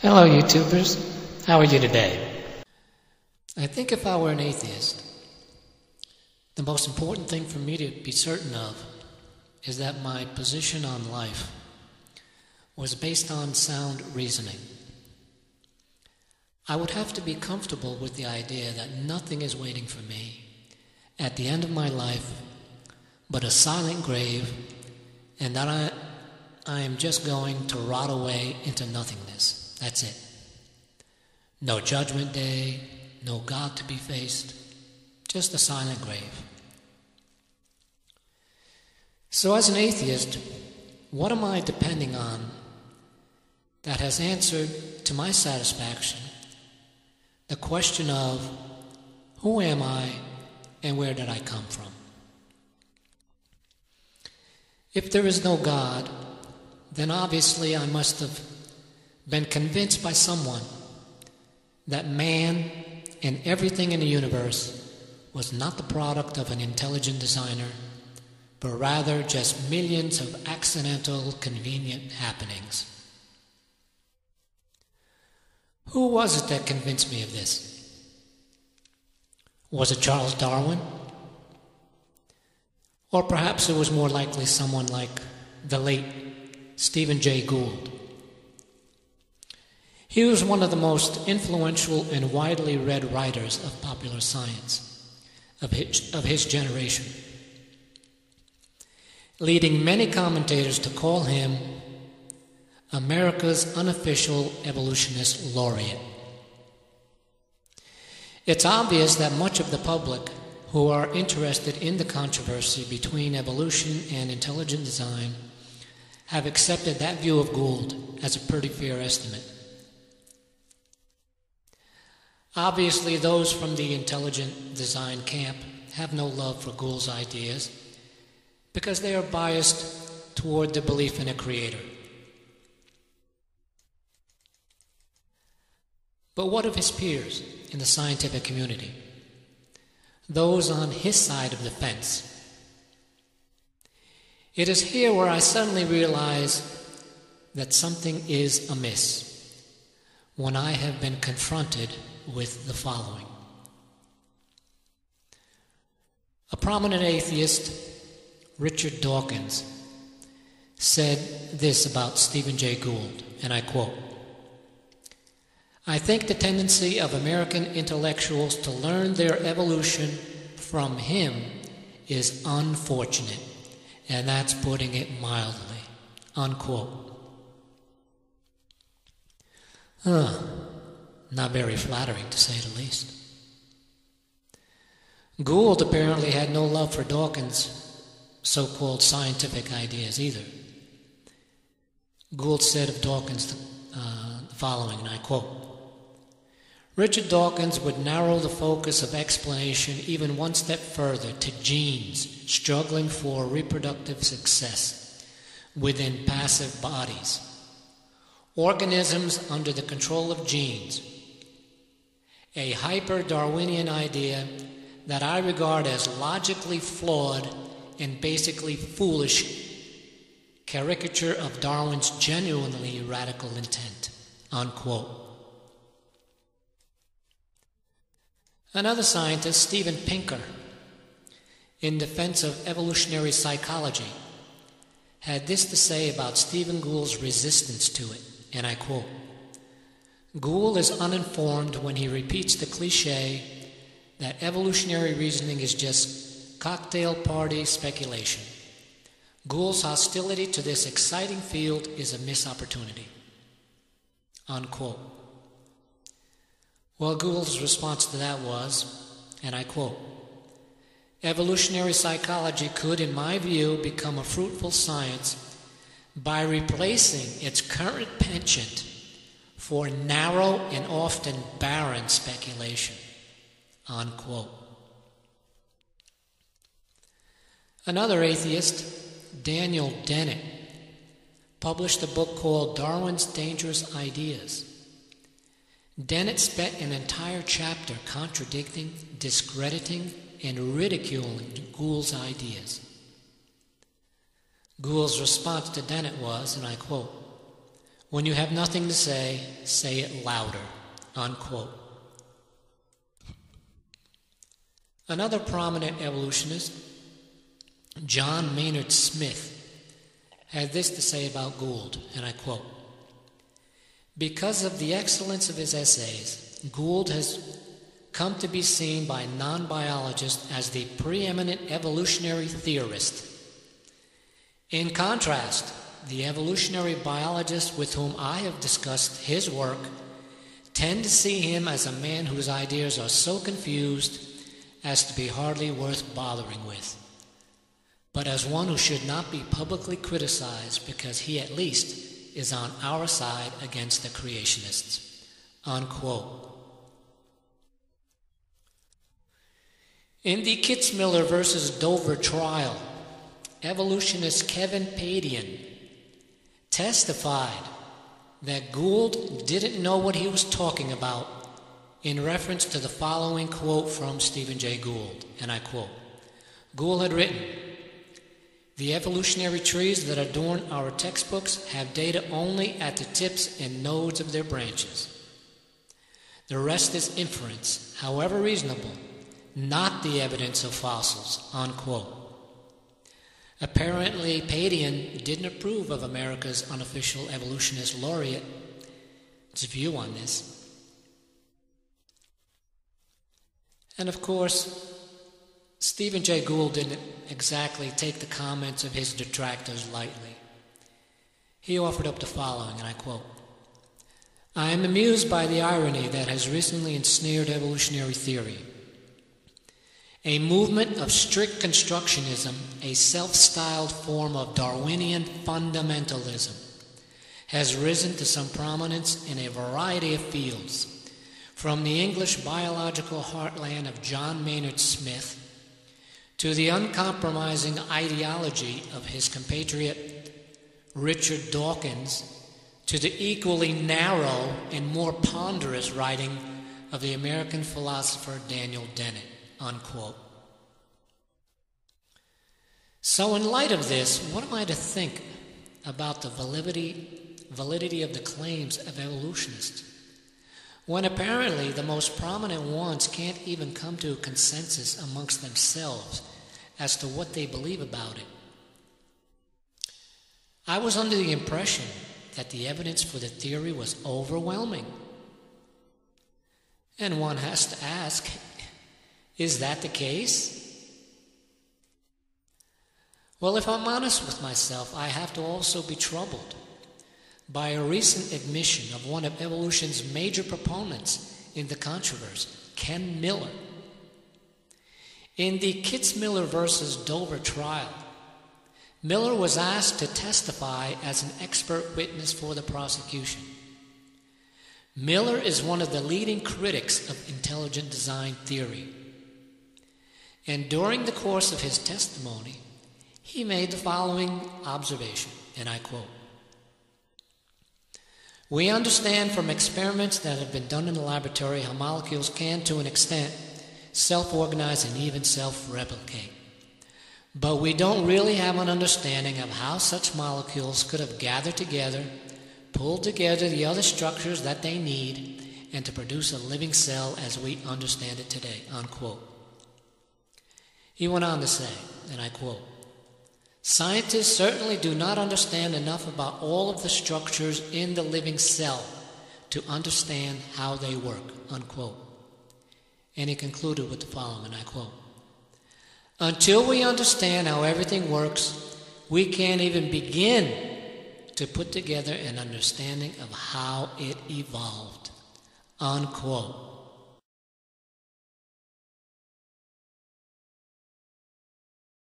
Hello, YouTubers. How are you today? I think if I were an atheist, the most important thing for me to be certain of is that my position on life was based on sound reasoning. I would have to be comfortable with the idea that nothing is waiting for me at the end of my life but a silent grave, and that I am just going to rot away into nothingness. That's it. No judgment day, no God to be faced, just a silent grave. So as an atheist, what am I depending on that has answered to my satisfaction the question of who am I and where did I come from? If there is no God, then obviously I must have been convinced by someone that man and everything in the universe was not the product of an intelligent designer, but rather just millions of accidental, convenient happenings. Who was it that convinced me of this? Was it Charles Darwin? Or perhaps it was more likely someone like the late Stephen Jay Gould. He was one of the most influential and widely read writers of popular science of his generation, leading many commentators to call him America's unofficial evolutionist laureate. It's obvious that much of the public who are interested in the controversy between evolution and intelligent design have accepted that view of Gould as a pretty fair estimate. Obviously, those from the intelligent design camp have no love for Gould's ideas because they are biased toward the belief in a creator. But what of his peers in the scientific community? Those on his side of the fence. It is here where I suddenly realize that something is amiss when I have been confronted with the following. A prominent atheist, Richard Dawkins, said this about Stephen Jay Gould, and I quote, "I think the tendency of American intellectuals to learn their evolution from him is unfortunate, and that's putting it mildly." Unquote. Not very flattering, to say the least. Gould apparently had no love for Dawkins' so-called scientific ideas either. Gould said of Dawkins the following, and I quote, "Richard Dawkins would narrow the focus of explanation even one step further to genes struggling for reproductive success within passive bodies, organisms under the control of genes, a hyper-Darwinian idea that I regard as logically flawed and basically foolish caricature of Darwin's genuinely radical intent." Unquote. Another scientist, Steven Pinker, in defense of evolutionary psychology, had this to say about Stephen Gould's resistance to it, and I quote, "Gould is uninformed when he repeats the cliche that evolutionary reasoning is just cocktail party speculation. Gould's hostility to this exciting field is a missed opportunity." Unquote. Well, Gould's response to that was, and I quote, "Evolutionary psychology could, in my view, become a fruitful science by replacing its current penchant for narrow and often barren speculation." Unquote. Another atheist, Daniel Dennett, published a book called Darwin's Dangerous Ideas. Dennett spent an entire chapter contradicting, discrediting, and ridiculing Gould's ideas. Gould's response to Dennett was, and I quote, When you have nothing to say it louder, unquote. Another prominent evolutionist, John Maynard Smith, had this to say about Gould, and I quote, "Because of the excellence of his essays, Gould has come to be seen by non-biologists as the preeminent evolutionary theorist. In contrast, the evolutionary biologists with whom I have discussed his work tend to see him as a man whose ideas are so confused as to be hardly worth bothering with, but as one who should not be publicly criticized because he at least is on our side against the creationists," unquote. In the Kitzmiller versus Dover trial, evolutionist Kevin Padian testified that Gould didn't know what he was talking about in reference to the following quote from Stephen Jay Gould, and I quote, Gould had written, "The evolutionary trees that adorn our textbooks have data only at the tips and nodes of their branches. The rest is inference, however reasonable, not the evidence of fossils," unquote. Apparently, Padian didn't approve of America's unofficial evolutionist laureate's view on this. And of course, Stephen Jay Gould didn't exactly take the comments of his detractors lightly. He offered up the following, and I quote, "I am amused by the irony that has recently ensnared evolutionary theory. A movement of strict constructionism, a self-styled form of Darwinian fundamentalism, has risen to some prominence in a variety of fields, from the English biological heartland of John Maynard Smith to the uncompromising ideology of his compatriot Richard Dawkins, to the equally narrow and more ponderous writing of the American philosopher Daniel Dennett," unquote. So in light of this, what am I to think about the validity of the claims of evolutionists, when apparently the most prominent ones can't even come to a consensus amongst themselves as to what they believe about it? I was under the impression that the evidence for the theory was overwhelming. And one has to ask, is that the case? Well, if I'm honest with myself, I have to also be troubled by a recent admission of one of evolution's major proponents in the controversy, Ken Miller. In the Kitzmiller versus Dover trial, Miller was asked to testify as an expert witness for the prosecution. Miller is one of the leading critics of intelligent design theory. And during the course of his testimony, he made the following observation, and I quote, "We understand from experiments that have been done in the laboratory how molecules can, to an extent, self-organize and even self-replicate. But we don't really have an understanding of how such molecules could have gathered together, pulled together the other structures that they need, and to produce a living cell as we understand it today," unquote. He went on to say, and I quote, "Scientists certainly do not understand enough about all of the structures in the living cell to understand how they work," unquote. And he concluded with the following, and I quote, "Until we understand how everything works, we can't even begin to put together an understanding of how it evolved," unquote.